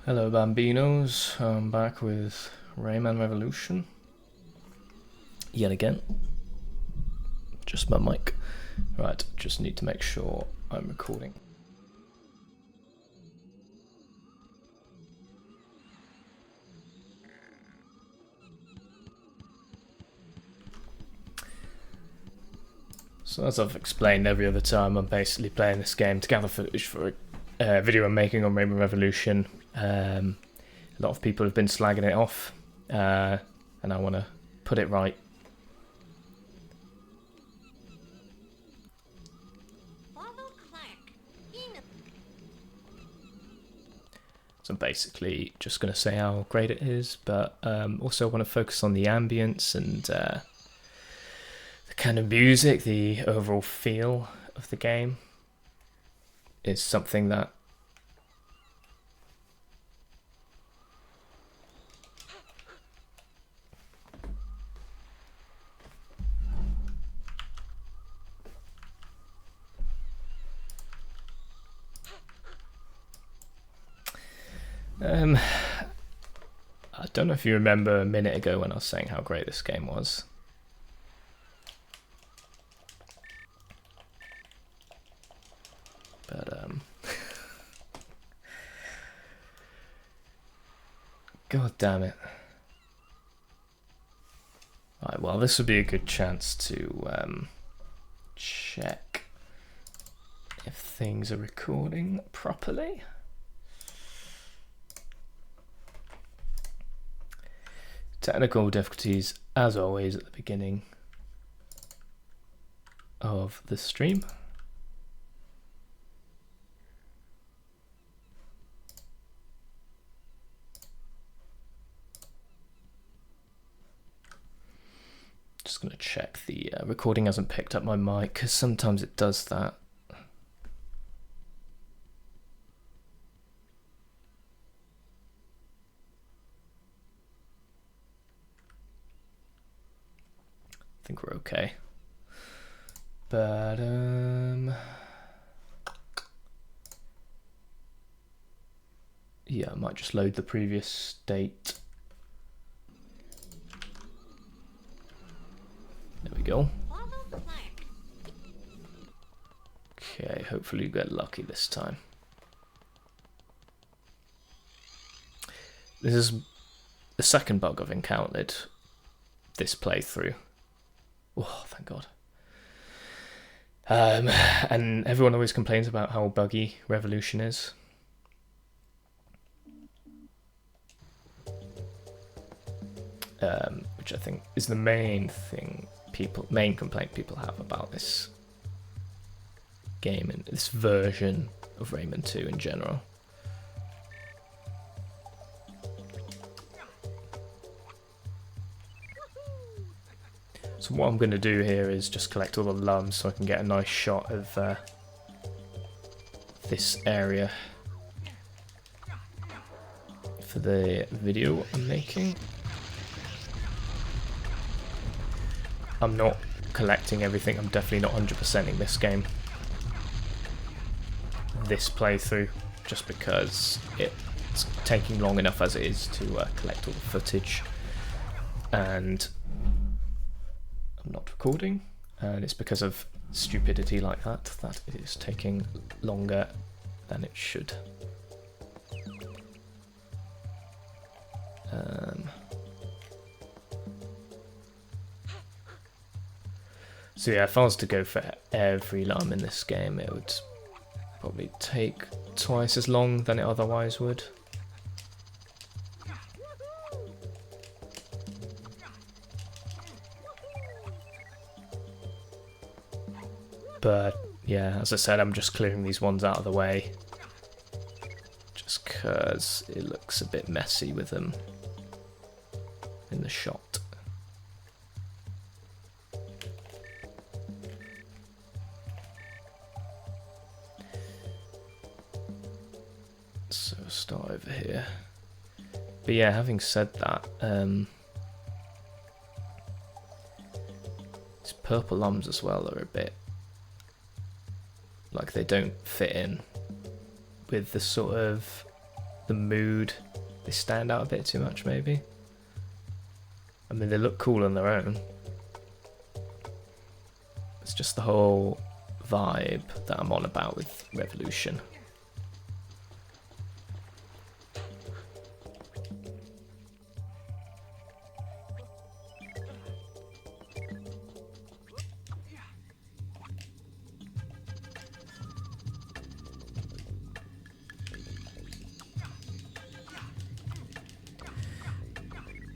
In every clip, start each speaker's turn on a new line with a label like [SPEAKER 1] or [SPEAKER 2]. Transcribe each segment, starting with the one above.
[SPEAKER 1] Hello Bambinos, I'm back with Rayman Revolution. Yet again. Just my mic. Right, just need to make sure I'm recording. So as I've explained every other time, I'm basically playing this game to gather footage for a video I'm making on Rayman Revolution. A lot of people have been slagging it off, and I want to put it right. So I'm basically just going to say how great it is, but also want to focus on the ambience and the kind of music, the overall feel of the game is something that I don't know if you remember a minute ago when I was saying how great this game was. But god damn it. Right, well, this would be a good chance to check if things are recording properly. Technical difficulties, as always, at the beginning of the stream. Just going to check the recording hasn't picked up my mic, because sometimes it does that. I think we're okay. But yeah, I might just load the previous state. There we go. Okay, hopefully you get lucky this time. This is the second bug I've encountered this playthrough. Oh, thank God. And everyone always complains about how buggy Revolution is. Which I think is the main complaint people have about this game and this version of Rayman 2 in general. So what I'm going to do here is just collect all the lums so I can get a nice shot of this area for the video I'm making. I'm not collecting everything, I'm definitely not 100%ing this game, this playthrough, just because it's taking long enough as it is to collect all the footage, and I'm not recording, and it's because of stupidity like that it is taking longer than it should. So yeah, if I was to go for every lum in this game, it would probably take twice as long than it otherwise would. But yeah, as I said, I'm just clearing these ones out of the way, just because it looks a bit messy with them in the shot. So we'll start over here. But yeah, having said that, these purple lums as well are a bit like they don't fit in with the sort of the mood. They stand out a bit too much, maybe. I mean, they look cool on their own. It's just the whole vibe that I'm on about with Revolution.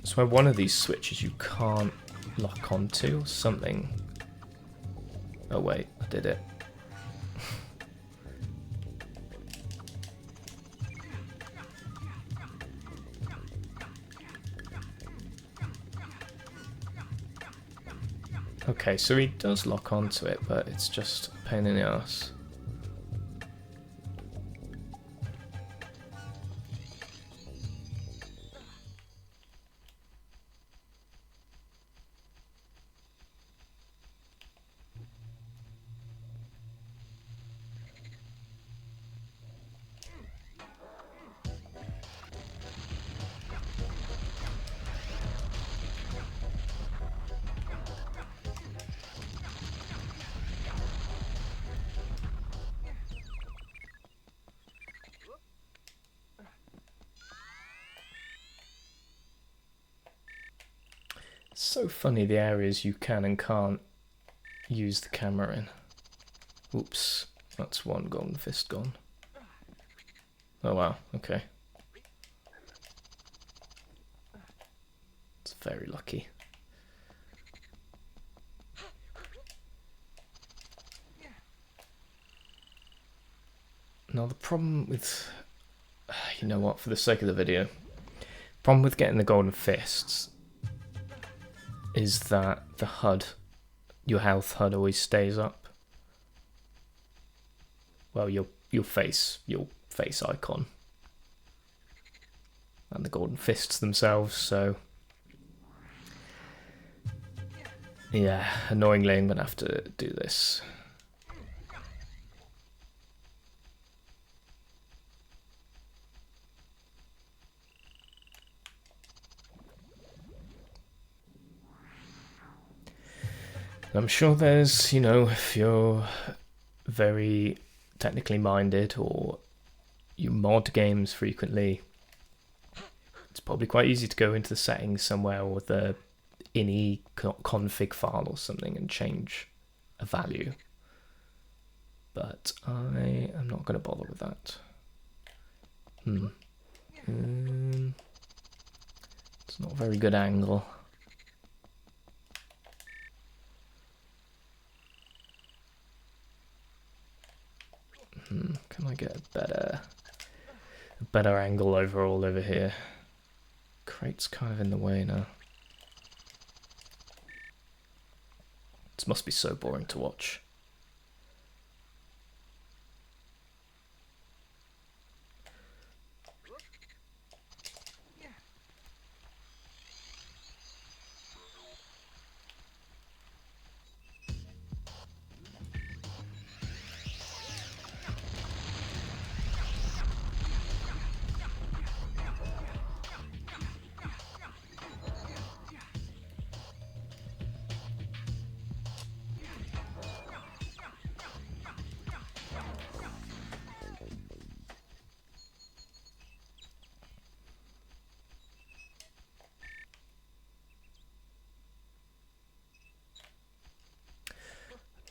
[SPEAKER 1] So one of these switches you can't lock onto or something. Oh wait, I did it. Okay, so he does lock onto it, but it's just a pain in the ass. It's so funny the areas you can and can't use the camera in. Oops, that's one golden fist gone. Oh wow, okay. It's very lucky. Now the problem with, you know what, for the sake of the video, problem with getting the golden fists is that the HUD, your health HUD always stays up. Well, your face icon. And the golden fists themselves, so yeah, annoyingly I'm gonna have to do this. I'm sure there's, you know, if you're very technically minded or you mod games frequently, it's probably quite easy to go into the settings somewhere or the ini config file or something and change a value. But I am not going to bother with that. It's not a very good angle. Can I get a better angle overall over here? Crate's kind of in the way now. This must be so boring to watch.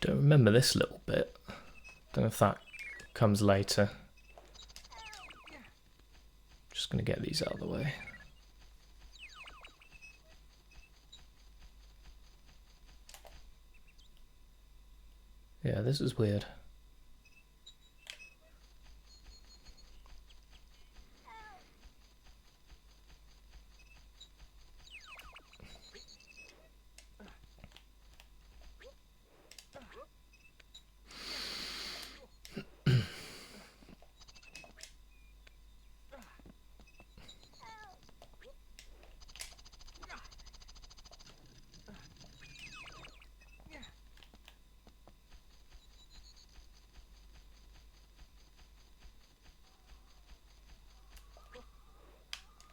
[SPEAKER 1] Don't remember this little bit. Don't know if that comes later. Just gonna get these out of the way. Yeah, this is weird.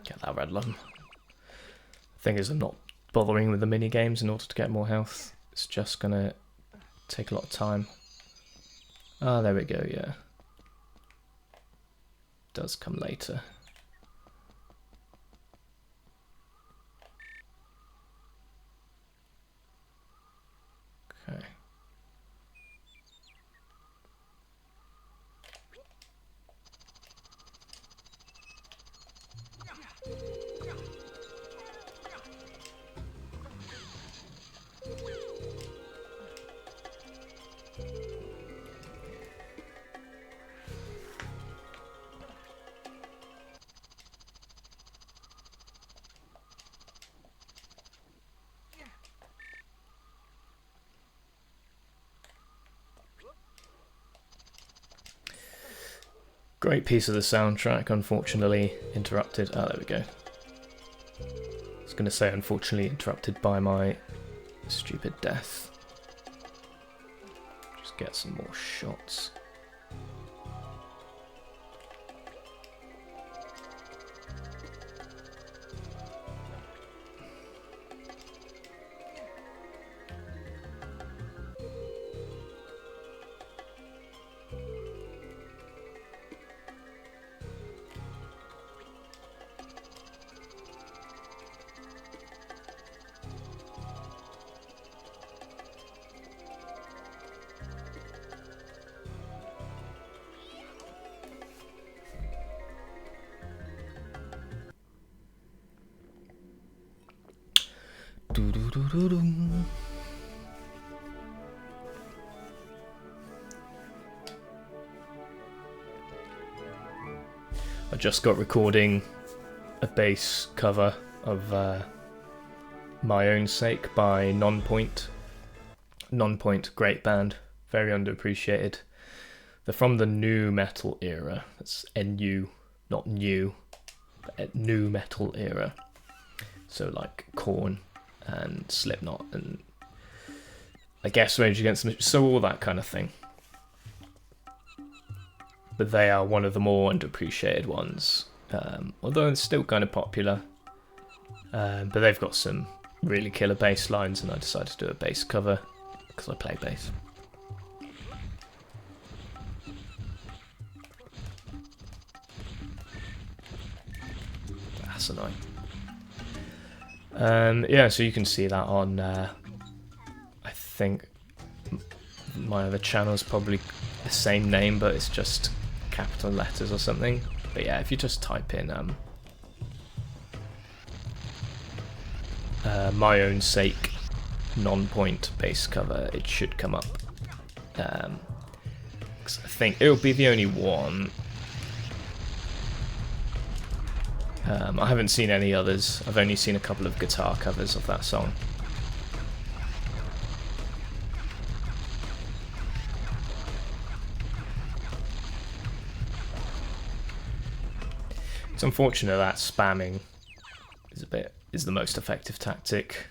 [SPEAKER 1] Get that red lung. Thing is, I'm not bothering with the mini games in order to get more health. It's just gonna take a lot of time. Ah, there we go. Yeah, does come later. Okay. Great piece of the soundtrack, unfortunately interrupted. Ah, there we go. I was going to say unfortunately interrupted by my stupid death. Just get some more shots. I just got recording a bass cover of My Own Sake by Nonpoint. Nonpoint, great band, very underappreciated. They're from the new metal era. That's NU, not new, but new metal era. So like Korn and Slipknot and I guess Rage Against the Machine, so all that kind of thing. But they are one of the more underappreciated ones, although it's still kind of popular. But they've got some really killer bass lines, and I decided to do a bass cover because I play bass. That's annoying. Yeah, so you can see that on, I think my other channel is probably the same name, but it's just capital letters or something. But yeah, if you just type in My Own Sake Nonpoint bass cover, it should come up. 'Cause I think it'll be the only one. I haven't seen any others. I've only seen a couple of guitar covers of that song. It's unfortunate that spamming is the most effective tactic.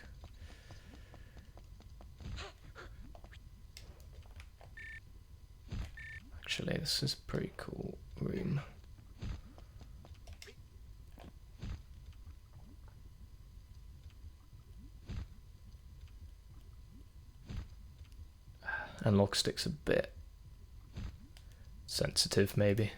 [SPEAKER 1] Actually, this is a pretty cool room. Analog stick's a bit sensitive, maybe.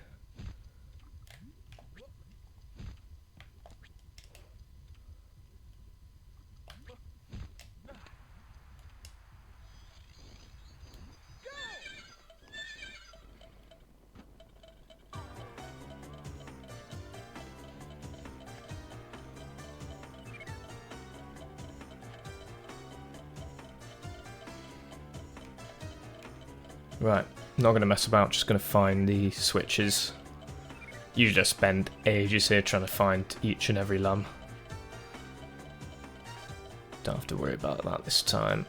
[SPEAKER 1] Right, not going to mess about, just going to find the switches. You just spend ages here trying to find each and every lum. Don't have to worry about that this time.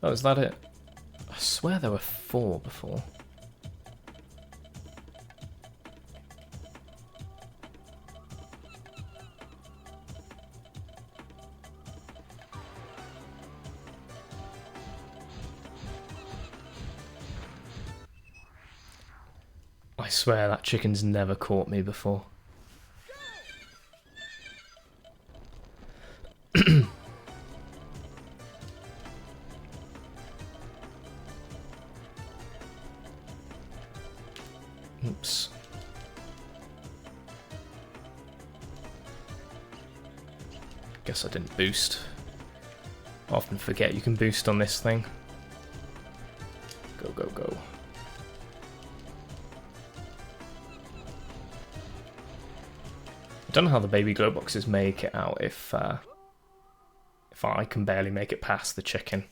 [SPEAKER 1] Oh, is that it? I swear there were 4 before. I swear that chicken's never caught me before. Oops. Guess I didn't boost. I often forget you can boost on this thing. Go, go, go. I don't know how the baby glow boxes make it out if I can barely make it past the chicken.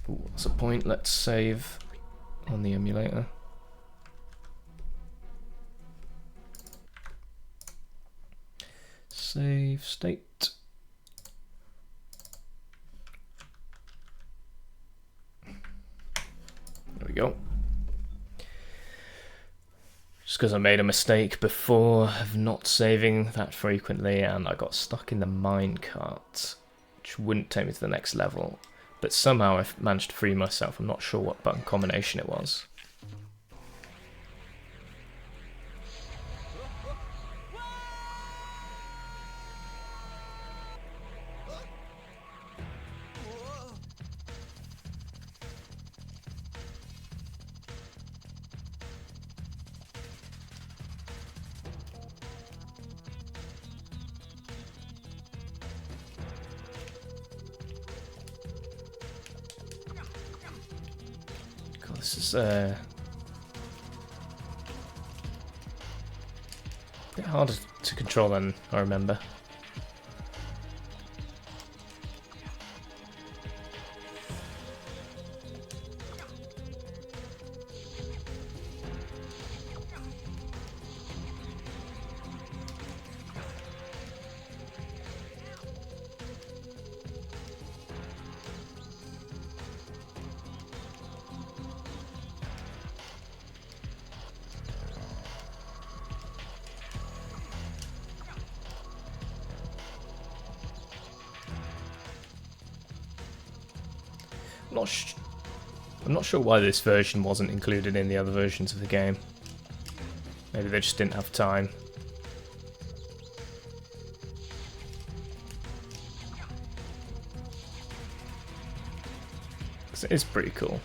[SPEAKER 1] Ooh, what's the point? Let's save on the emulator. Save state. There we go. Just because I made a mistake before of not saving that frequently and I got stuck in the minecart, which wouldn't take me to the next level. But somehow I managed to free myself. I'm not sure what button combination it was. This is a bit harder to control than I remember. I'm not sure why this version wasn't included in the other versions of the game. Maybe they just didn't have time. 'Cause it is pretty cool.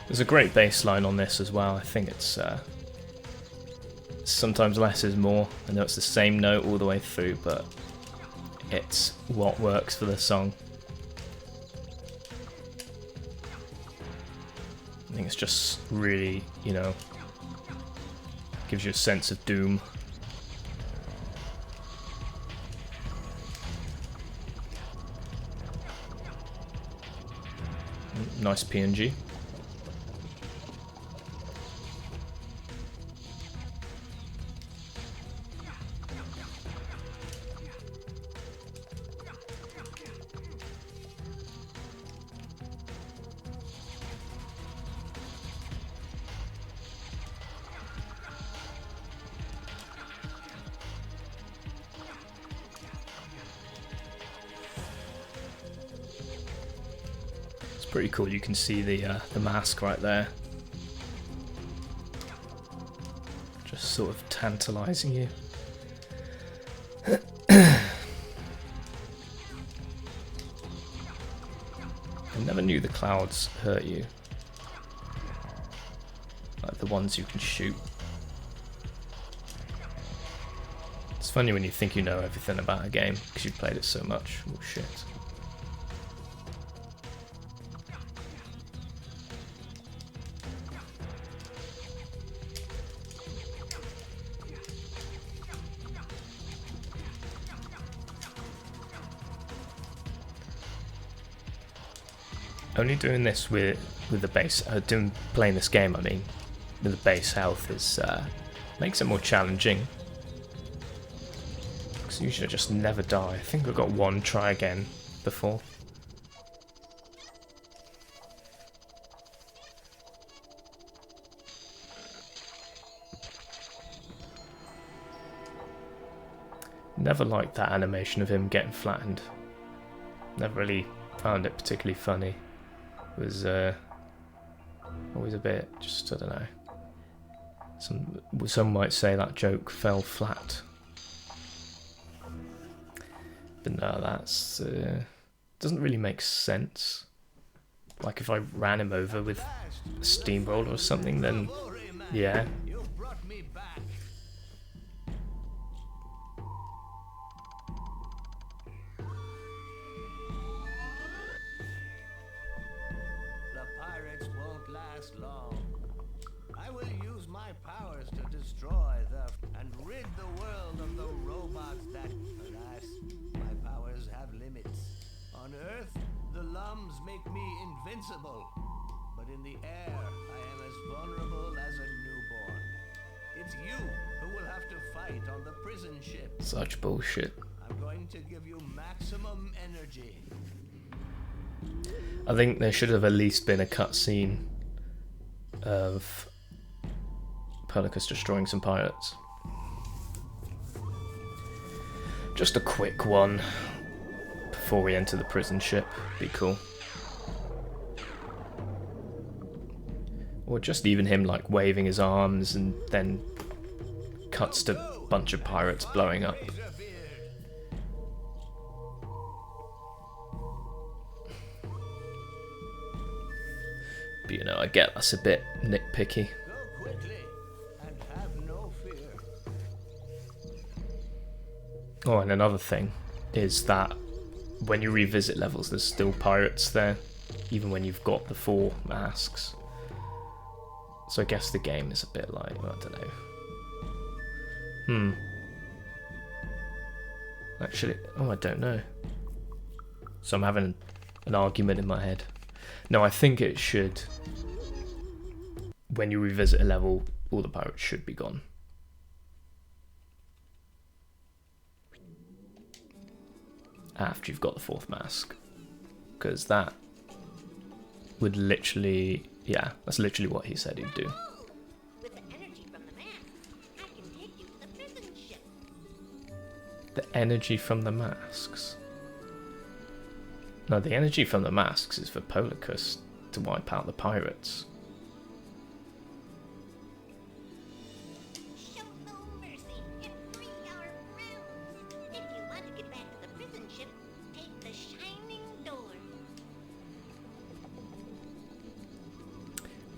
[SPEAKER 1] There's a great bass line on this as well. I think it's sometimes less is more. I know it's the same note all the way through, but it's what works for the song. I think it's just really, you know, gives you a sense of doom. Nice PNG. Pretty cool. You can see the mask right there, just sort of tantalizing you. I never knew the clouds hurt you. the ones you can shoot. It's funny when you think you know everything about a game because you've played it so much. Oh shit. Only doing this with the base, playing this game, I mean, with the base health is makes it more challenging. Because usually I just never die. I think I got one try again before. Never liked that animation of him getting flattened. Never really found it particularly funny. It was always a bit, just, I don't know. Some might say that joke fell flat. But no, that's doesn't really make sense. Like if I ran him over with a steamroller or something, then yeah.
[SPEAKER 2] But in the air, I am as vulnerable as a newborn. It's you who will have to fight on the prison ship.
[SPEAKER 1] Such bullshit.
[SPEAKER 2] I'm going to give you maximum energy.
[SPEAKER 1] I think there should have at least been a cutscene of Pelicus destroying some pirates. Just a quick one before we enter the prison ship. Be cool. Or just even him like waving his arms and then cuts to a bunch of pirates blowing up. But you know, I get that's a bit nitpicky. Oh, and another thing is that when you revisit levels, there's still pirates there, even when you've got the 4 masks. So I guess the game is a bit like, I don't know. Actually, I don't know. So I'm having an argument in my head. No, I think it should, when you revisit a level, all the pirates should be gone. After you've got the 4th mask. Because that would literally... Yeah, that's literally what he said he'd do.
[SPEAKER 3] With the energy from the masks, I can take you to the prison ship.
[SPEAKER 1] The energy from the masks? No, the energy from the masks is for Policus to wipe out the pirates.
[SPEAKER 3] Show no mercy and free our friends. If you want to get back to the prison ship, take the shining door.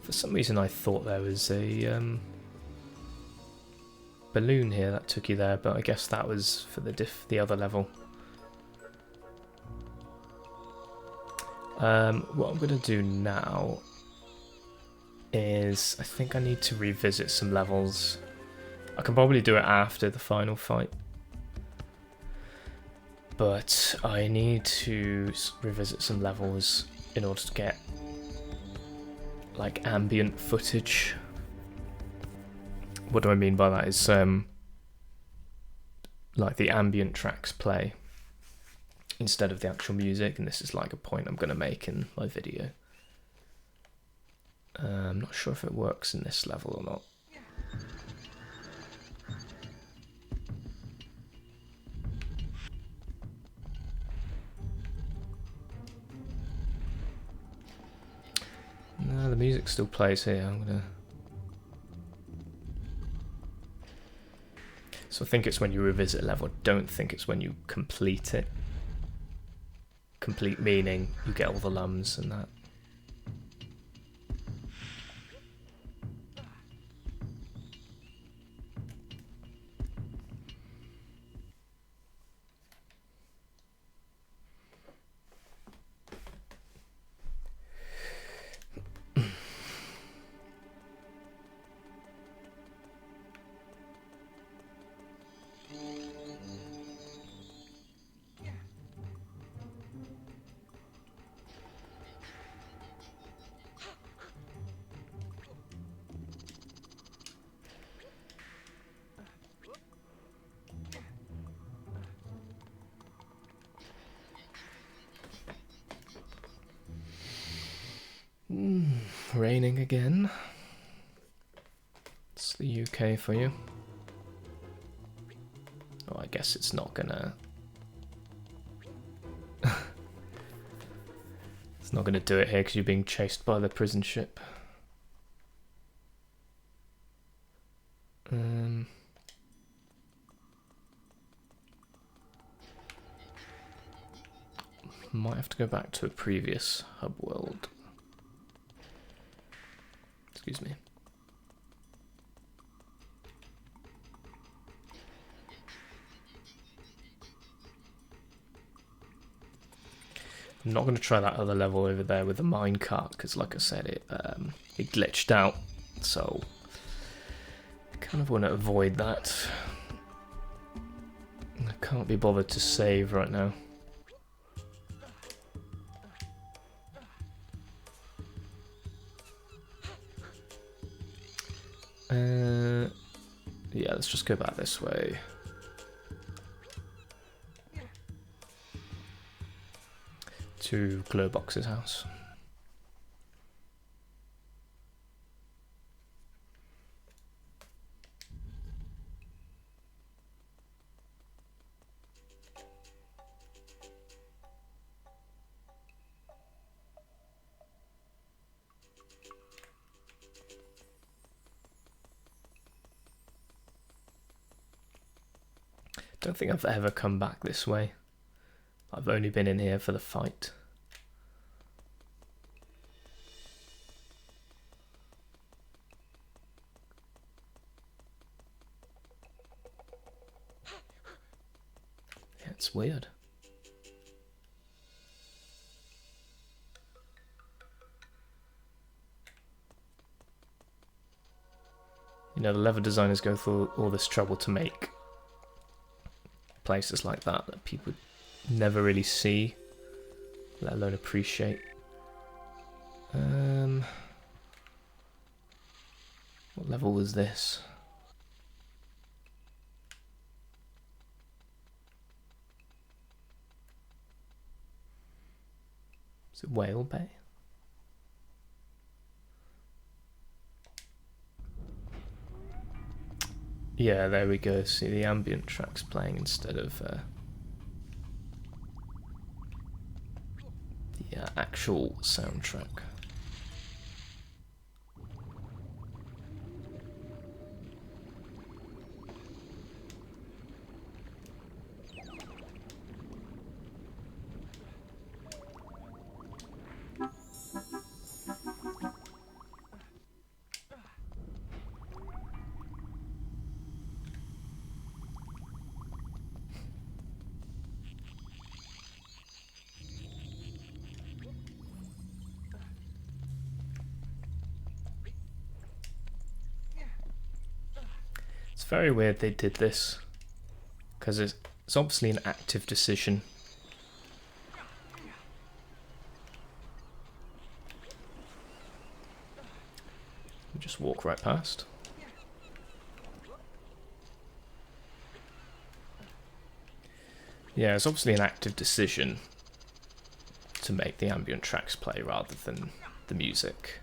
[SPEAKER 1] For some reason I thought there was a balloon here that took you there, but I guess that was for the other level. What I'm going to do now is I think I need to revisit some levels. I can probably do it after the final fight, but I need to revisit some levels in order to get like ambient footage. What do I mean by that is like the ambient tracks play instead of the actual music, and this is like a point I'm going to make in my video. I'm not sure if it works in this level or not. No, the music still plays here. I'm gonna... So I think it's when you revisit a level. I don't think it's when you complete it. Complete meaning you get all the lums and that. raining again. It's the UK for you. Oh, I guess it's not gonna... it's not gonna do it here because you're being chased by the prison ship. Might have to go back to a previous hub world. Excuse me. I'm not going to try that other level over there with the minecart because, like I said, it glitched out. So I kind of want to avoid that. I can't be bothered to save right now. Yeah, let's just go back this way. To Glowbox's house. Don't think I've ever come back this way. I've only been in here for the fight. Yeah, it's weird. You know, the level designers go through all this trouble to make places like that people never really see, let alone appreciate. What level was this? Is it Whale Bay? Yeah, there we go. See the ambient tracks playing instead of the actual soundtrack. It's very weird they did this, because it's obviously an active decision. Just walk right past. Yeah, it's obviously an active decision to make the ambient tracks play rather than the music.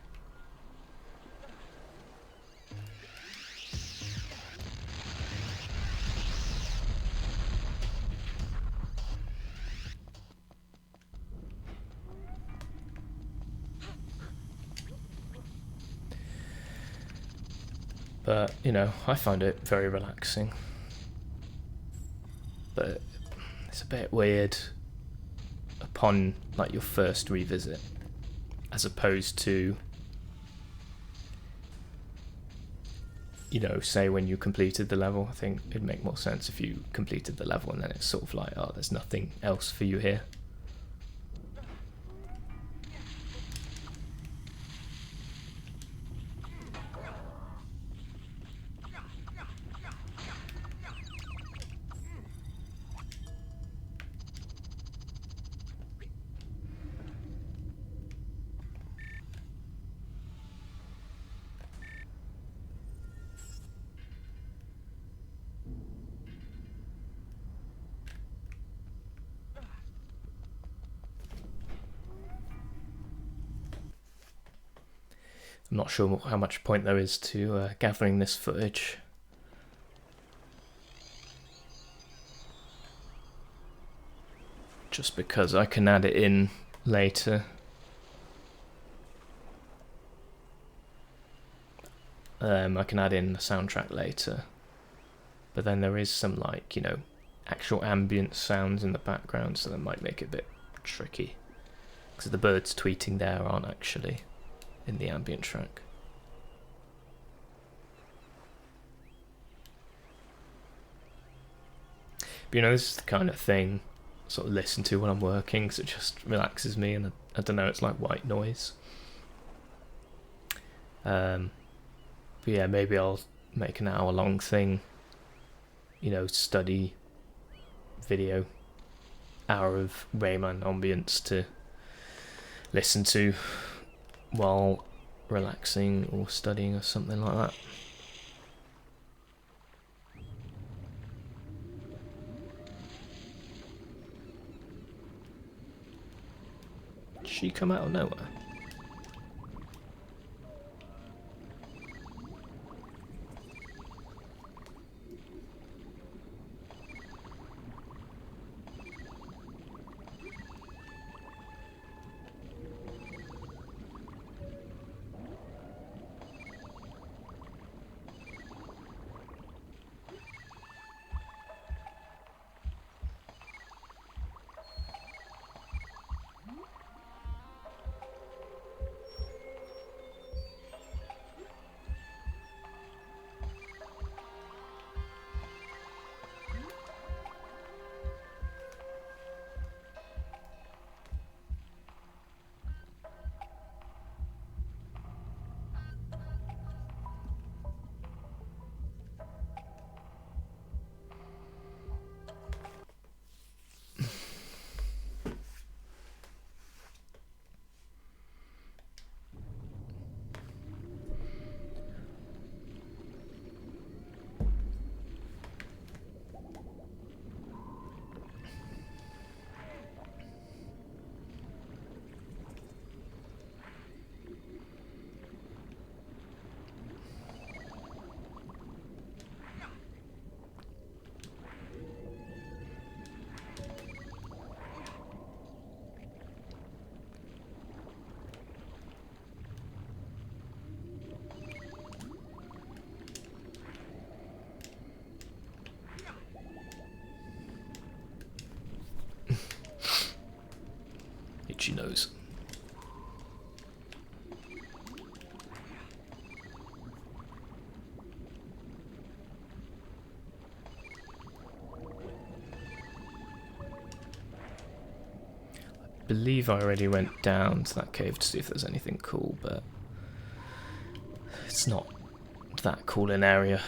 [SPEAKER 1] But, you know, I find it very relaxing. But it's a bit weird upon, like, your first revisit, as opposed to, you know, say when you completed the level. I think it'd make more sense if you completed the level and then it's sort of like, oh, there's nothing else for you here. I'm not sure how much point there is to gathering this footage. Just because I can add it in later. I can add in the soundtrack later. But then there is some, like, you know, actual ambient sounds in the background, so that might make it a bit tricky. Because the birds tweeting there aren't actually in the ambient track. But, you know, this is the kind of thing I sort of listen to when I'm working, because it just relaxes me, and I don't know, it's like white noise. But yeah, maybe I'll make an hour-long thing, you know, study video, hour of Rayman ambience to listen to while relaxing or studying or something like that. Did she come out of nowhere? Itchy nose. I believe I already went down to that cave to see if there's anything cool, but it's not that cool an area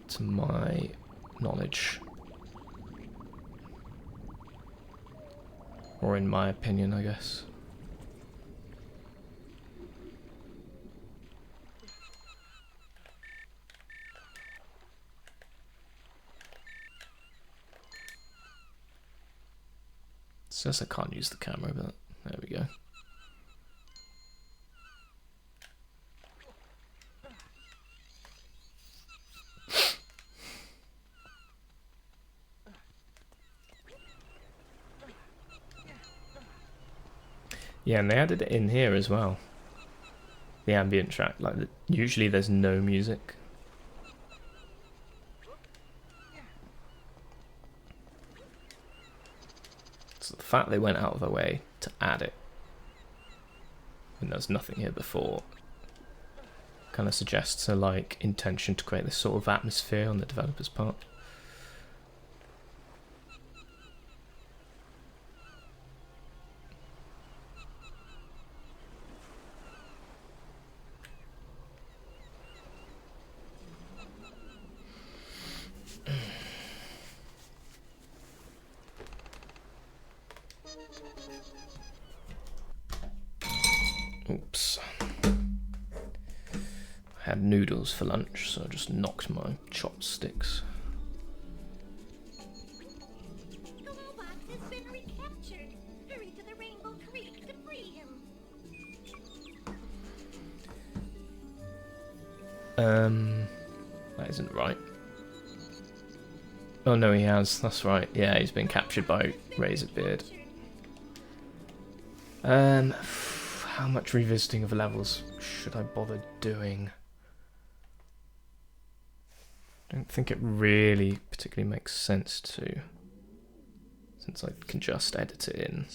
[SPEAKER 1] to my knowledge. Or in my opinion, I guess. It says I can't use the camera, but there we go. Yeah, and they added it in here as well. The ambient track. Like, usually there's no music. So the fact they went out of their way to add it, when there was nothing here before, kind of suggests a, like, intention to create this sort of atmosphere on the developer's part. Oops. I had noodles for lunch, so I just knocked my chopsticks.
[SPEAKER 3] The robot has been recaptured. Hurry to the Rainbow Creek to free him.
[SPEAKER 1] That isn't right. Oh no, he has. That's right. Yeah, he's been captured by Razorbeard. How much revisiting of levels should I bother doing? I don't think it really particularly makes sense to, since I can just edit it in.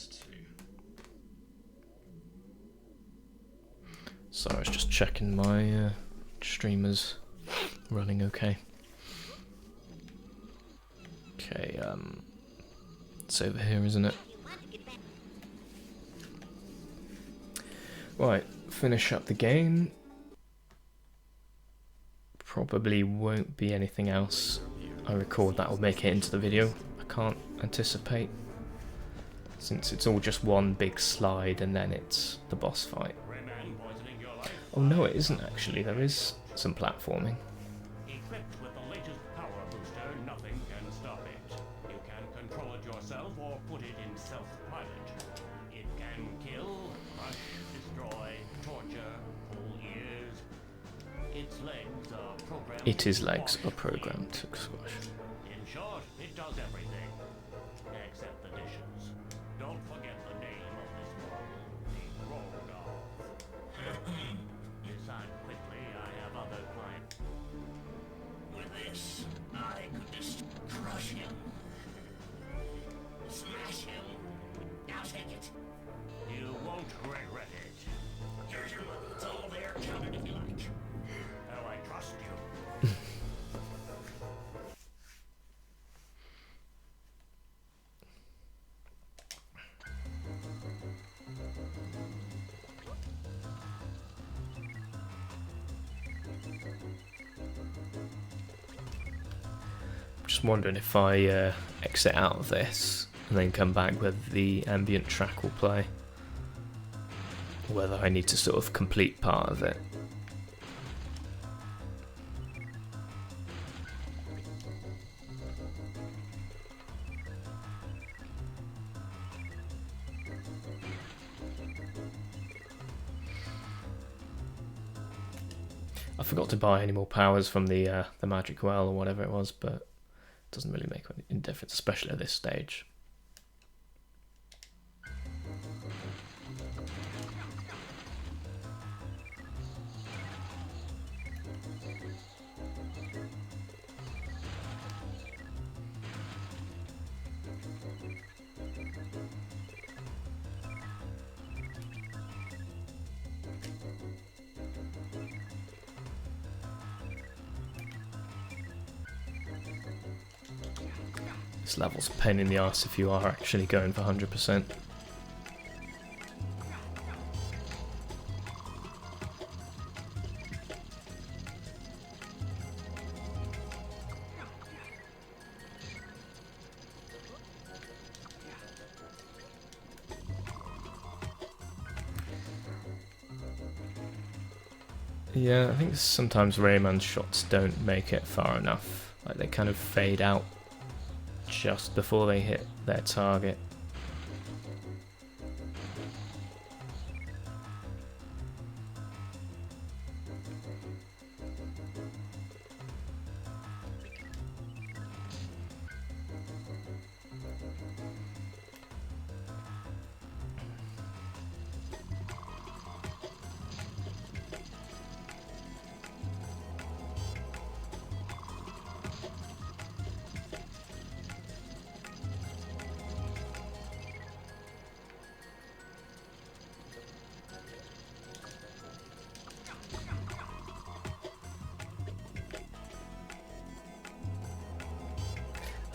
[SPEAKER 1] So I was just checking my streamers running okay. Okay, it's over here, isn't it? Right, finish up the game. Probably won't be anything else I record that will make it into the video. I can't anticipate, since it's all just one big slide and then it's the boss fight. Oh no, it isn't actually. There is some platforming.
[SPEAKER 4] Equipped with the latest power booster, nothing can stop it. You can control it yourself or put it in self-pilot. It can kill, crush, destroy, torture, pull ears. Its legs are programmed.
[SPEAKER 1] Its legs are programmed to squash.
[SPEAKER 4] In short, it does everything. Except the dishes. Don't forget the name of this model. The Roll. Decide quickly, I have other clients. With this, I could just crush him. Smash him. Now take it. You won't regret it. Here's your money. It's all there. Count it if you like. Oh, I trust you.
[SPEAKER 1] Just wondering if I exit out of this and then come back whether the ambient track will play, or whether I need to sort of complete part of it. I forgot to buy any more powers from the magic well or whatever it was, but it doesn't really make any difference, especially at this stage. This level's a pain in the arse if you are actually going for 100%. Yeah, I think sometimes Rayman's shots don't make it far enough. Like, they kind of fade out just before they hit their target.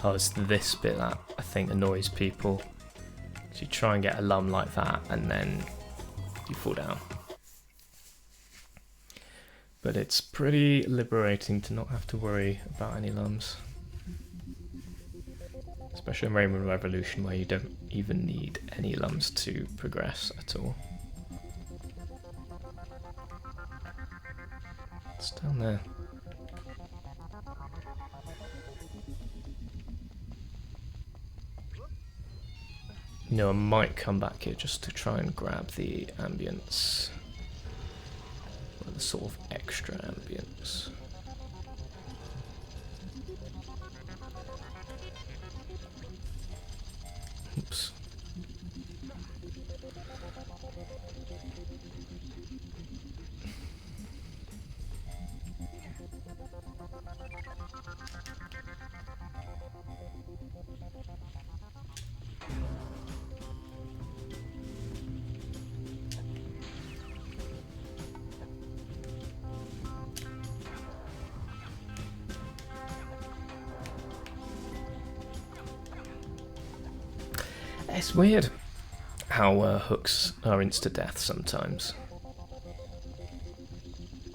[SPEAKER 1] Oh, it's this bit that I think annoys people. So you try and get a lum like that and then you fall down. But it's pretty liberating to not have to worry about any lums. Especially in Rayman Revolution, where you don't even need any lums to progress at all. It's down there. You know, I might come back here just to try and grab the ambience. Well, the sort of extra ambience. Oops. It's weird how hooks are insta-death sometimes.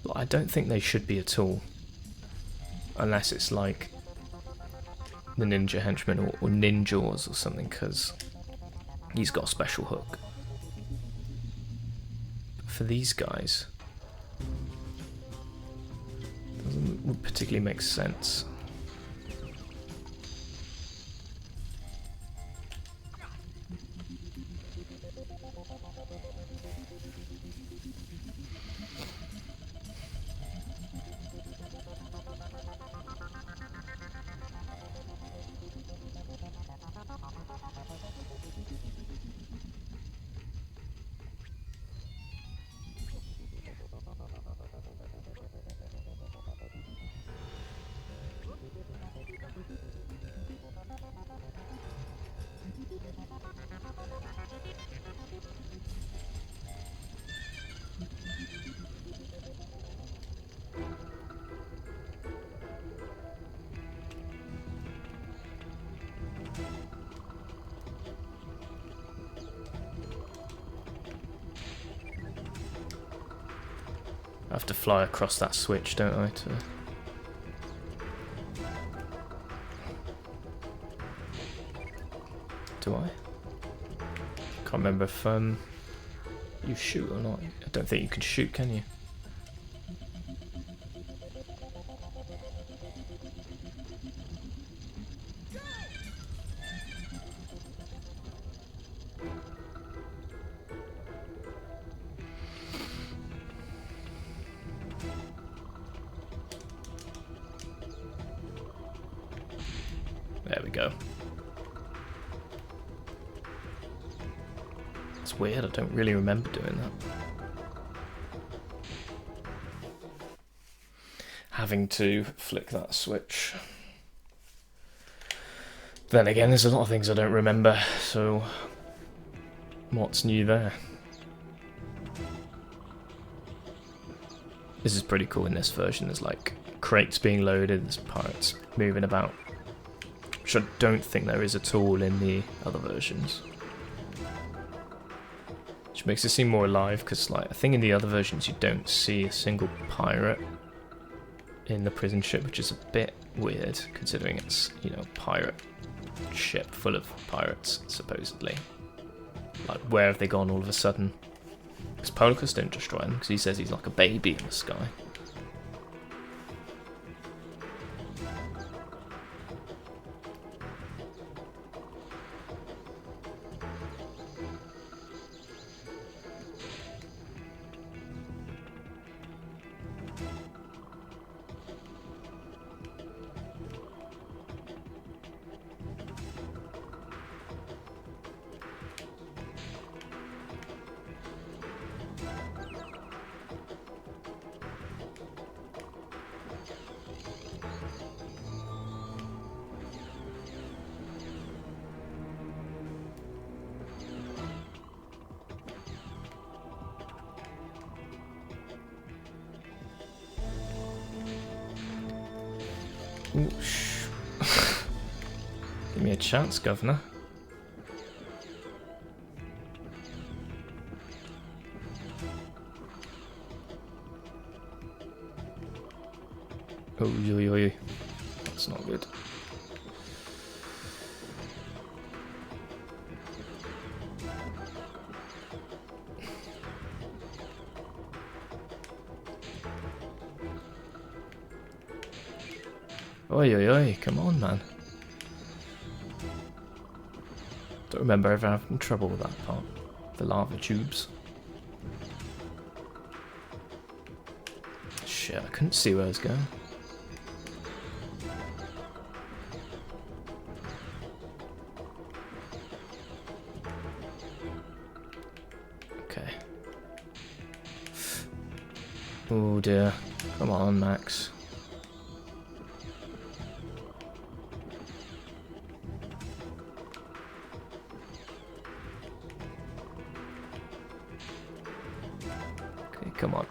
[SPEAKER 1] But I don't think they should be at all. Unless it's like the Ninja Henchman or Ninjaws or something, because he's got a special hook. But for these guys, it doesn't particularly make sense. I have to fly across that switch, don't I? Do I? Can't remember if you shoot or not. I don't think you can shoot, can you? There we go. It's weird, I don't really remember doing that. Having to flick that switch. Then again, there's a lot of things I don't remember, so what's new there? This is pretty cool in this version. There's like crates being loaded, there's pirates moving about, which I don't think there is at all in the other versions. Which makes it seem more alive, because like I think in the other versions you don't see a single pirate in the prison ship, which is a bit weird considering it's, you know, a pirate ship full of pirates, supposedly. Like, where have they gone all of a sudden? Because Polycus don't destroy him, because he says he's like a baby in the sky. Ooh, shh. Give me a chance, Governor. Oh, yo. That's not good. Oi, come on, man. Don't remember ever having trouble with that part. The lava tubes. shit, I couldn't see where I was going. Okay. Oh dear. Come on, Max. Okay, come on.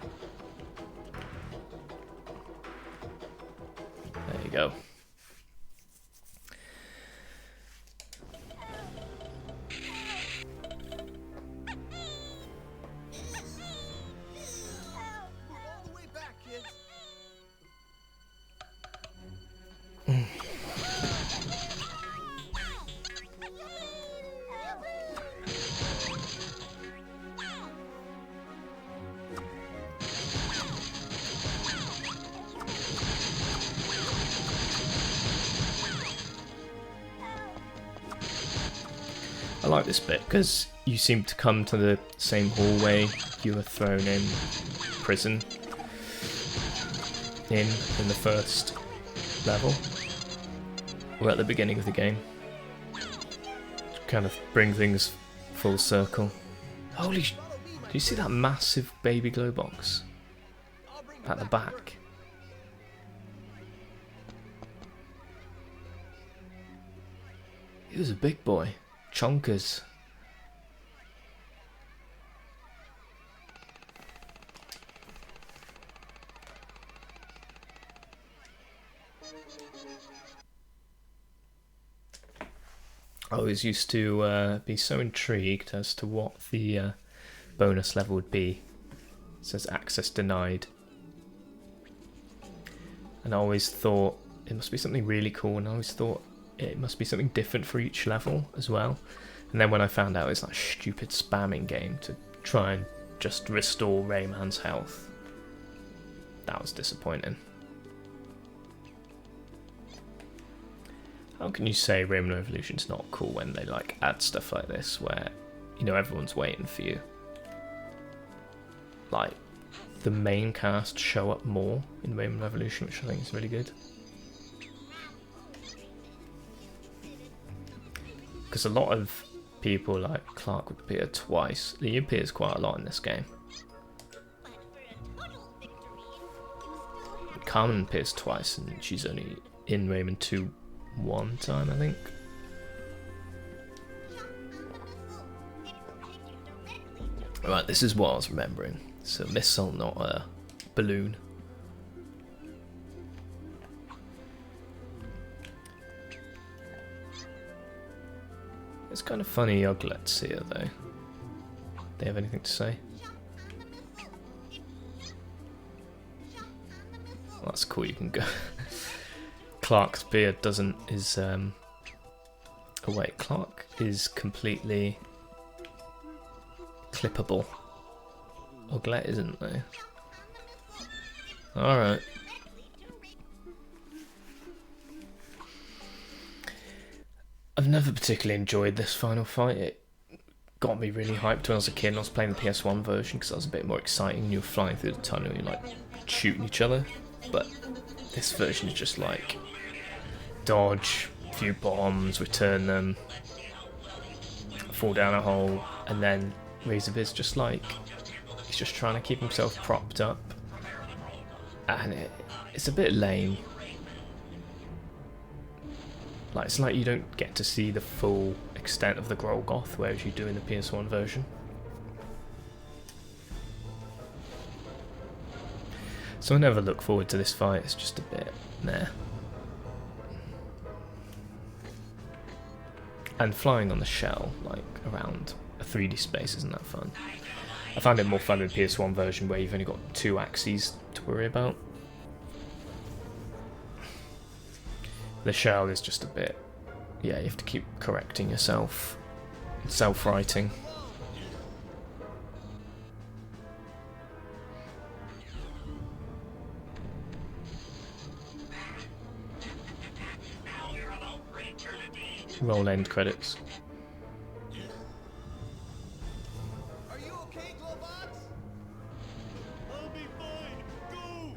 [SPEAKER 1] There you go.
[SPEAKER 2] All the way back, kids.
[SPEAKER 1] I like this bit because you seem to come to the same hallway you were thrown in prison in the first level, or at the beginning of the game. To kind of bring things full circle. Holy sh! Do you see that massive baby glow box at the back? He was a big boy. Chonkers. I always used to be so intrigued as to what the bonus level would be. It says access denied. And I always thought it must be something really cool, and I always thought it must be something different for each level as well. And then when I found out it's that stupid spamming game to try and just restore Rayman's health, that was disappointing. How can you say Rayman Revolution's not cool when they like add stuff like this where, you know, everyone's waiting for you? Like, the main cast show up more in Rayman Revolution, which I think is really good. Because a lot of people like Clark would appear twice. He appears quite a lot in this game. Carmen appears twice, and she's only in Rayman 2 one time, I think. Right, this is what I was remembering. It's a missile, not a balloon. It's kind of funny Uglets here, though. They have anything to say? Well, that's cool, you can go. Clark's beard is oh wait, Clark is completely clippable. Uglet isn't, though. Alright. I've never particularly enjoyed this final fight. It got me really hyped when I was a kid and I was playing the PS1 version because that was a bit more exciting. You were flying through the tunnel and you're like shooting each other. But this version is just like dodge, a few bombs, return them, fall down a hole, and then Razorbeard's just like, he's just trying to keep himself propped up. And it's a bit lame. Like, it's like you don't get to see the full extent of the Grolgoth, whereas you do in the PS1 version. So I never look forward to this fight, it's just a bit meh. And flying on the shell, like, around a 3D space isn't that fun. I found it more fun in the PS1 version where you've only got 2 axes to worry about. The shell is just a bit, yeah, you have to keep correcting yourself, self-writing. Roll end credits.
[SPEAKER 2] Are you okay, Glowbox?
[SPEAKER 4] I'll be fine. Go!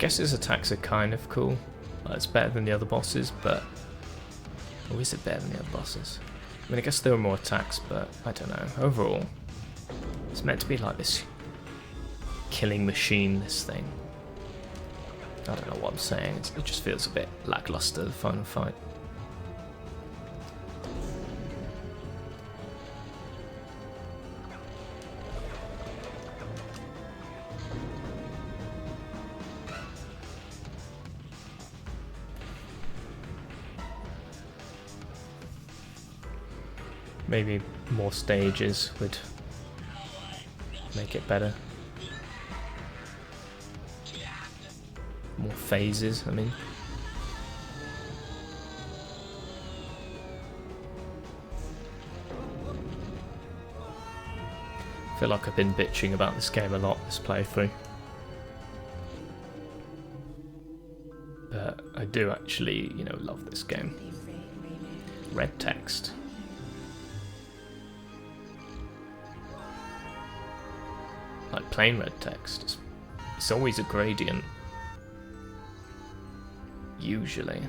[SPEAKER 1] guess his attacks are kind of cool. It's better than the other bosses, but... Or is it better than the other bosses? I mean, I guess there are more attacks, but I don't know. Overall, it's meant to be like this killing machine, this thing. I don't know what I'm saying. It just feels a bit lackluster, the final fight. Maybe more stages would make it better. More phases, I mean. I feel like I've been bitching about this game a lot this playthrough. But I do actually, you know, love this game. Red text. Like plain red text. It's always a gradient. Usually.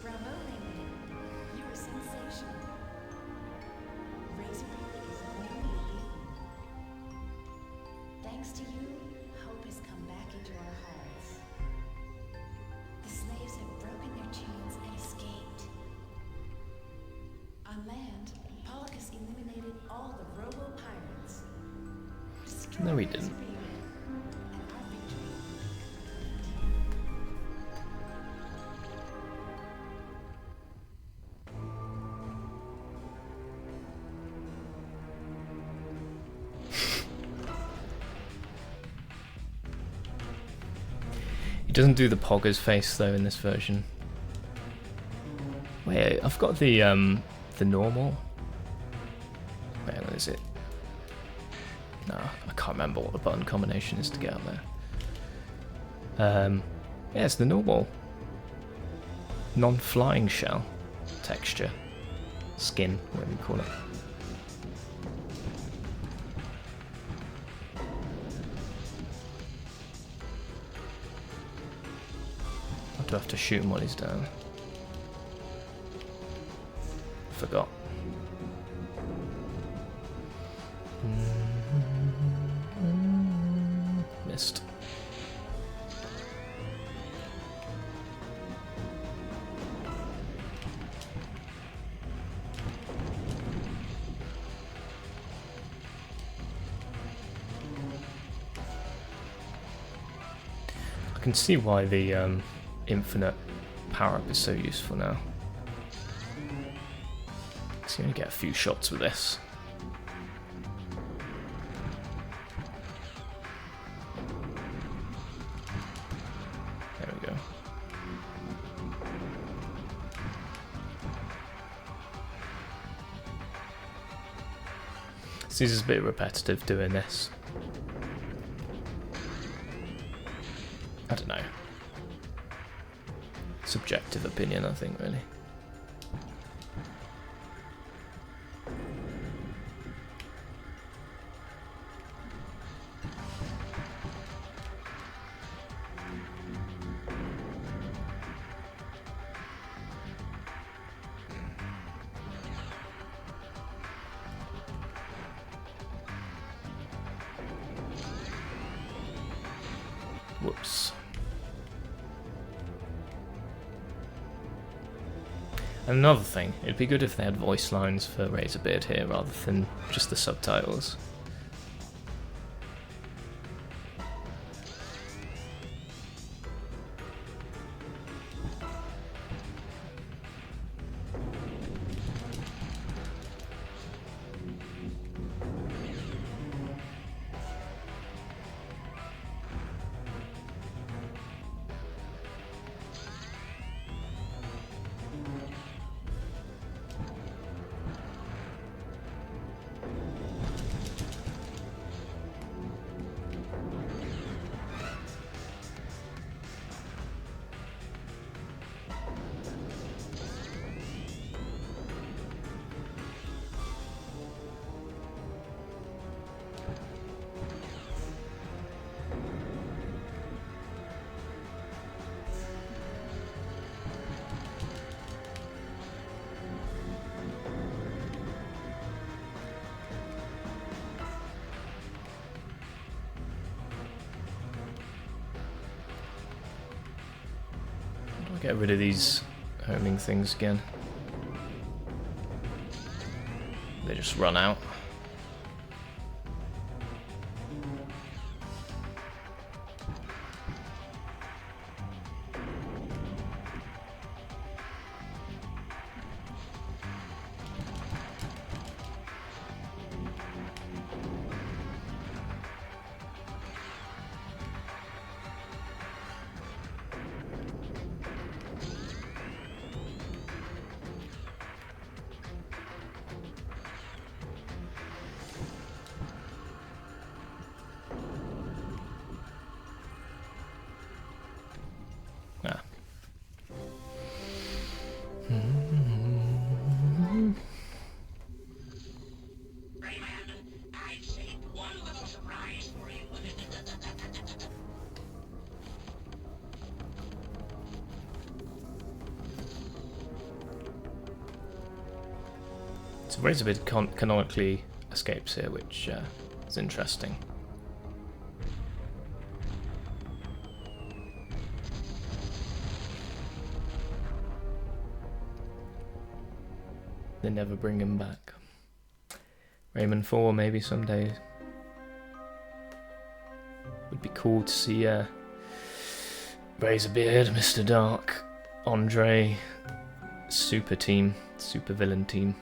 [SPEAKER 5] Bravo, Rayman. You are sensational. Razorbeard is newly beaten. Thanks to you, hope has come back into our hearts. The slaves have broken their chains and escaped. On land, Polycus eliminated all the robo-pirates.
[SPEAKER 1] No, he didn't.
[SPEAKER 5] Razorbeard, and our victory.
[SPEAKER 1] He doesn't do the Pogger's face though in this version. Wait, I've got the normal. Wait, what is it? No, I can't remember what the button combination is to get up there. Yeah, it's the normal non-flying shell texture, skin, whatever you call it. Do I have to shoot him while he's down? Forgot. Missed. I can see why the infinite power-up is so useful now. So you only get a few shots with this. There we go. This is a bit repetitive doing this. I don't know. Subjective opinion, I think, really. Whoops. And another thing, it'd be good if they had voice lines for Razorbeard here rather than just the subtitles. Get rid of these homing things again. They just run out. Ah. So Razorbeard canonically escapes here, which is interesting. They never bring him back. Rayman 4 maybe someday. Would be cool to see Razorbeard, Mr. Dark, Andre, super team, super villain team.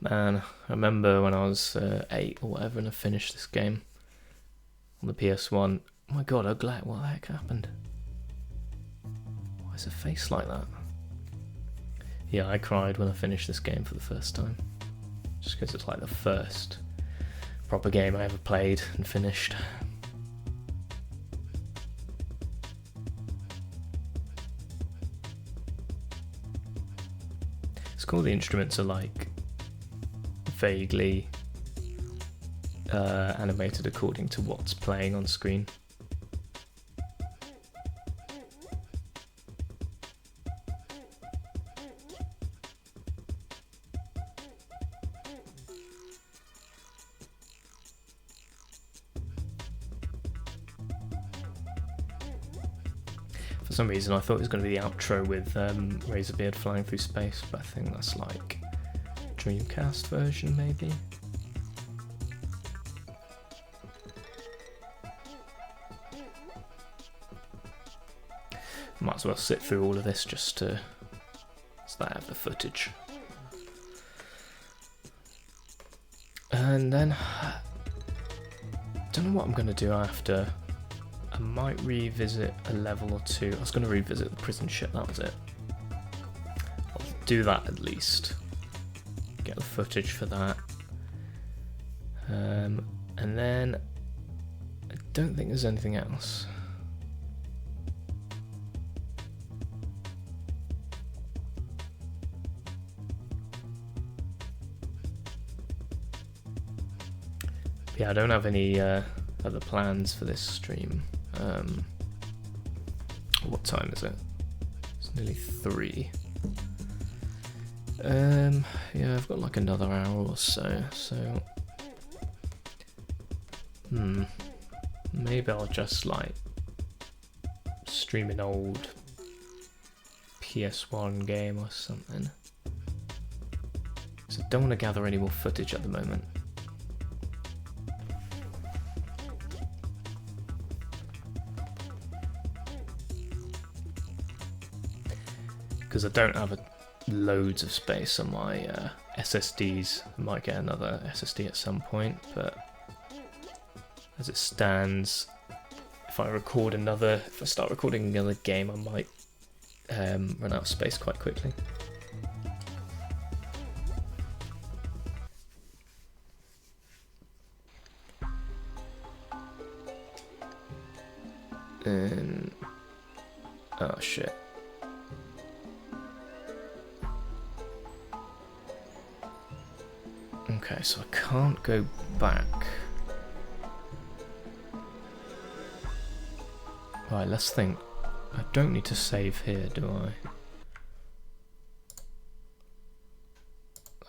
[SPEAKER 1] Man, I remember when I was 8 or whatever and I finished this game on the PS1. Oh my god, I'm glad. What the heck happened? Why is her face like that? Yeah, I cried when I finished this game for the first time. Just because it's like the first proper game I ever played and finished. It's cool the instruments are like vaguely animated according to what's playing on screen. For some reason I thought it was going to be the outro with Razorbeard flying through space, but I think that's like Dreamcast version maybe. Might as well sit through all of this just to so that I have the footage. And then don't know what I'm gonna do after. I might revisit a level or two. I was gonna revisit the prison ship, that was it. I'll do that at least. Get the footage for that. And then I don't think there's anything else. Yeah, I don't have any other plans for this stream. What time is it? It's nearly 3. Yeah, I've got like another hour or so, maybe I'll just like stream an old PS1 game or something. So I don't want to gather any more footage at the moment. because I don't have loads of space on my SSDs. I might get another SSD at some point, but as it stands, if I start recording another game, I might run out of space quite quickly. Oh shit. Okay, so I can't go back. Right, let's think. I don't need to save here, do I?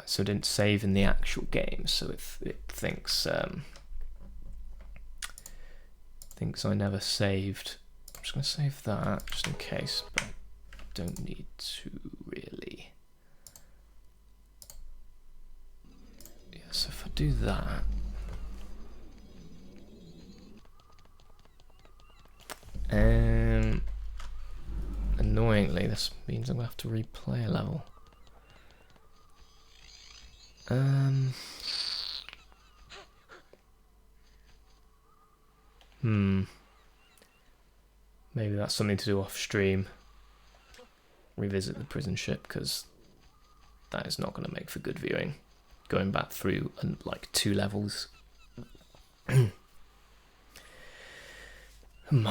[SPEAKER 1] So I didn't save in the actual game, so it thinks I never saved. I'm just gonna save that just in case, but I don't need to really. Yeah, so if I do that. Annoyingly, this means I'm gonna have to replay a level. Maybe that's something to do off stream. Revisit the prison ship, because that is not going to make for good viewing. Going back through like 2 levels. I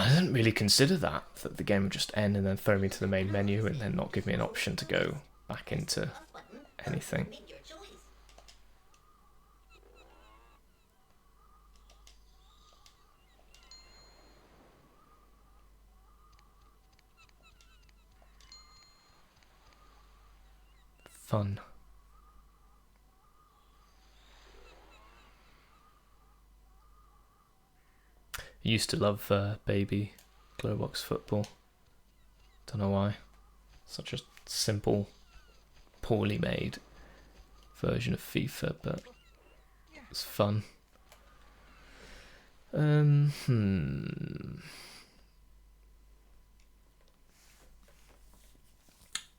[SPEAKER 1] didn't really consider that the game would just end and then throw me to the main menu and then not give me an option to go back into anything.
[SPEAKER 3] Make your choice.
[SPEAKER 1] Fun. I used to love baby Glowbox football. Don't know why. Such a simple, poorly made version of FIFA, but it's fun.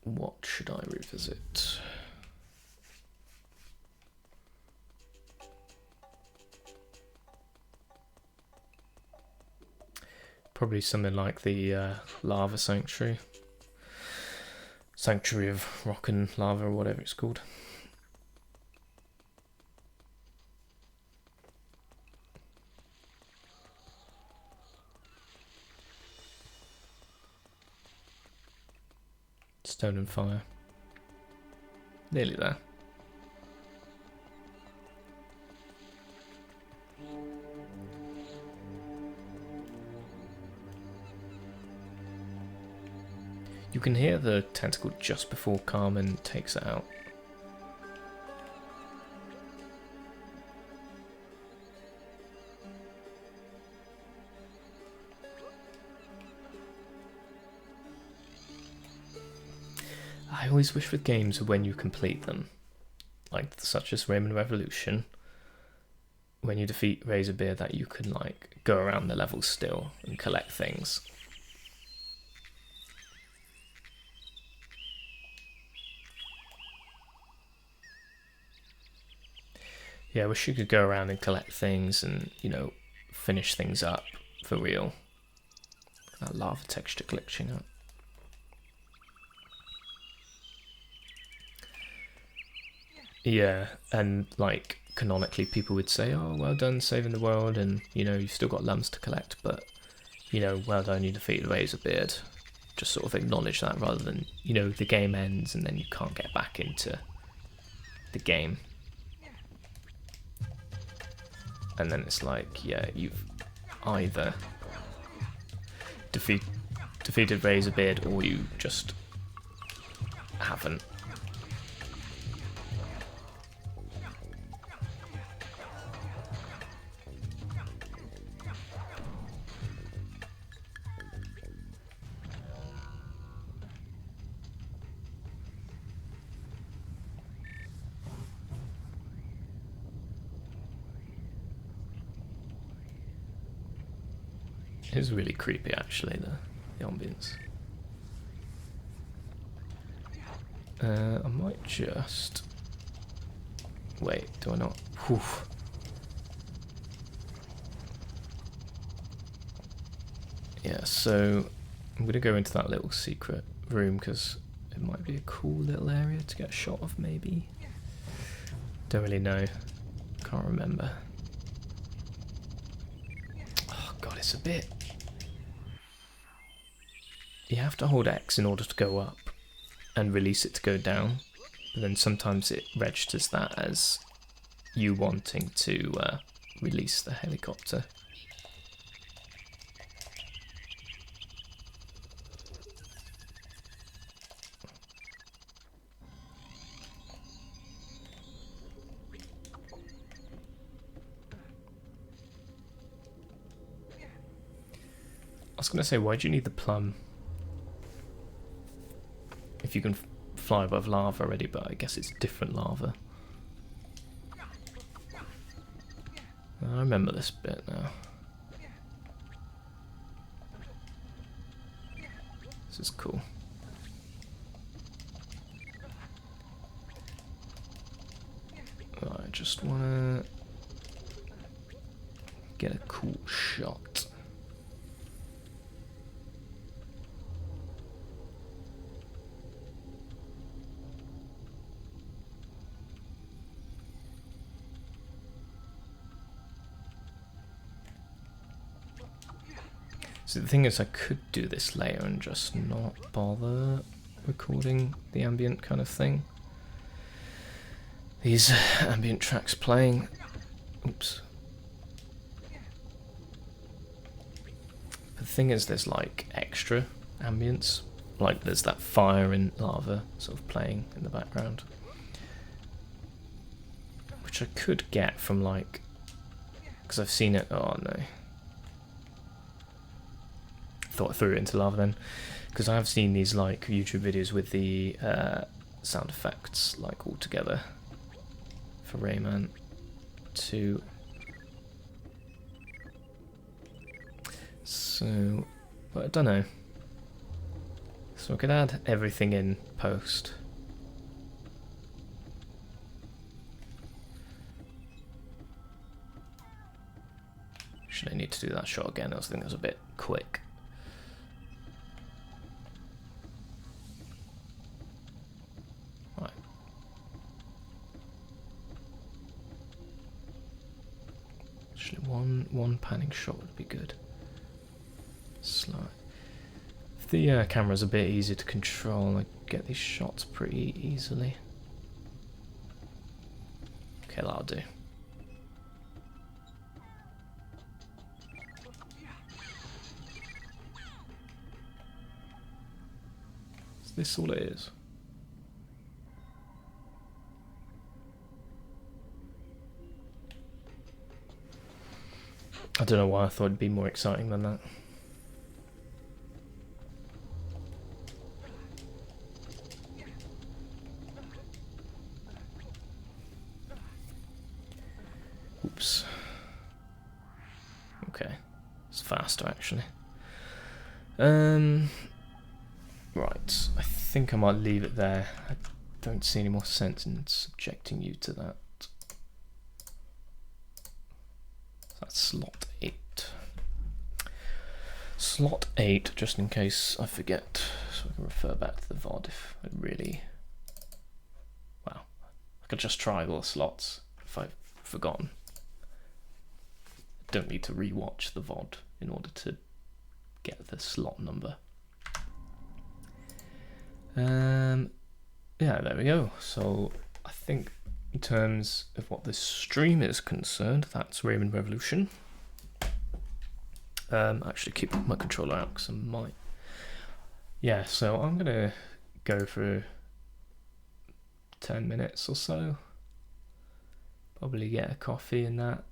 [SPEAKER 1] What should I revisit? Probably something like the Lava Sanctuary. Sanctuary of Rock and Lava, or whatever it's called. Stone and Fire. Nearly there. You can hear the tentacle just before Carmen takes it out. I always wish with games when you complete them, like such as Rayman Revolution, when you defeat Razorbeard, that you can like go around the levels still and collect things. Yeah, I wish you could go around and collect things and, you know, finish things up for real. That lava texture glitching up. Yeah, and like canonically people would say, oh, well done saving the world, and you know, you've still got lumps to collect, but you know, well done, you defeated Razorbeard. Just sort of acknowledge that rather than, you know, the game ends and then you can't get back into the game. And then it's like, yeah, you've either defeated Razorbeard or you just haven't. It's really creepy, actually, the ambience. I might just... Wait, do I not? Whew. Yeah, so I'm gonna go into that little secret room because it might be a cool little area to get a shot of, maybe. Don't really know. Can't remember. Oh god, it's a bit... You have to hold X in order to go up and release it to go down, but then sometimes it registers that as you wanting to release the helicopter. I was going to say, why do you need the plum if you can fly above lava already, but I guess it's different lava. I remember this bit now. This is cool. I just want to get a cool shot. So the thing is, I could do this later and just not bother recording the ambient kind of thing. These ambient tracks playing. Oops. The thing is, there's like extra ambience. Like there's that fire and lava sort of playing in the background. Which I could get from like... Because I've seen it... Oh no. Thought I threw it into lava then, because I have seen these like YouTube videos with the sound effects like all together for Rayman 2. So, but I don't know. So I could add everything in post. Should I need to do that shot again? I was thinking it was a bit quick. One panning shot would be good. Slide. If the camera's a bit easier to control, I get these shots pretty easily. Okay, that'll do. Is this all it is? I don't know why I thought it'd be more exciting than that. Oops. Okay. It's faster actually. Right. I think I might leave it there. I don't see any more sense in subjecting you to that. That's slot 8. Slot 8, just in case I forget, so I can refer back to the VOD if I really... Well, I could just try all the slots if I've forgotten. I don't need to rewatch the VOD in order to get the slot number. Yeah, there we go. So I think in terms of what this stream is concerned, that's Rayman Revolution. Actually keep my controller out because I might... Yeah, so I'm going to go for 10 minutes or so. Probably get a coffee and that.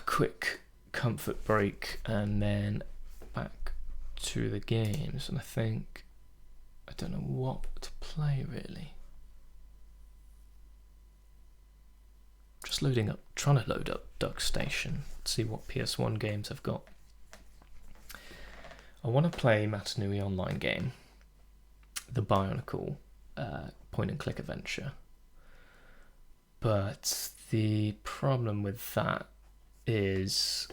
[SPEAKER 1] Quick comfort break and then back to the games. And I think... I don't know what to play really. Just loading up, trying to load up Duck Station, see what PS1 games I've got. I want to play Matanui online game, the Bionicle point and click adventure. But the problem with that is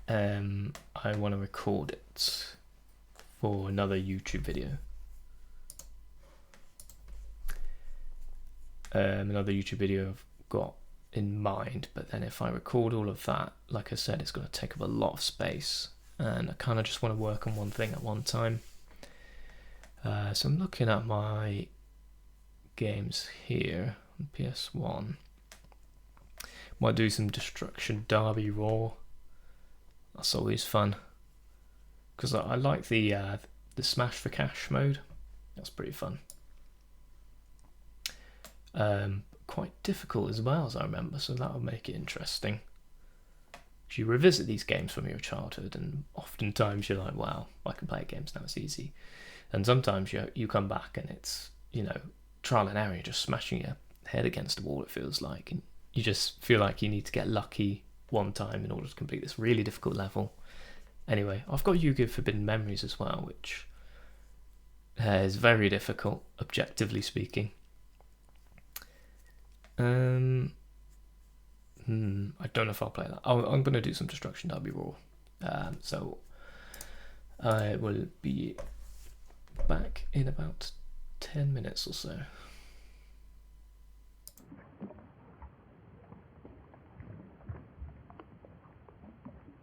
[SPEAKER 1] I want to record it for another YouTube video. Another YouTube video I've got in mind, but then if I record all of that, like I said, it's going to take up a lot of space, and I kind of just want to work on one thing at one time. So I'm looking at my games here on PS1. Might do some Destruction Derby Raw. That's always fun, because I like the Smash for Cash mode. That's pretty fun. Quite difficult as well, as I remember, so that'll make it interesting. You revisit these games from your childhood, and oftentimes you're like, wow, I can play games now, it's easy. And sometimes you come back and it's, you know, trial and error, you're just smashing your head against the wall, it feels like, and you just feel like you need to get lucky one time in order to complete this really difficult level. Anyway, I've got Yu-Gi-Oh! Forbidden Memories as well, which is very difficult, objectively speaking. I don't know if I'll play that. I'm going to do some Destruction Derby Raw. So I will be back in about 10 minutes or so.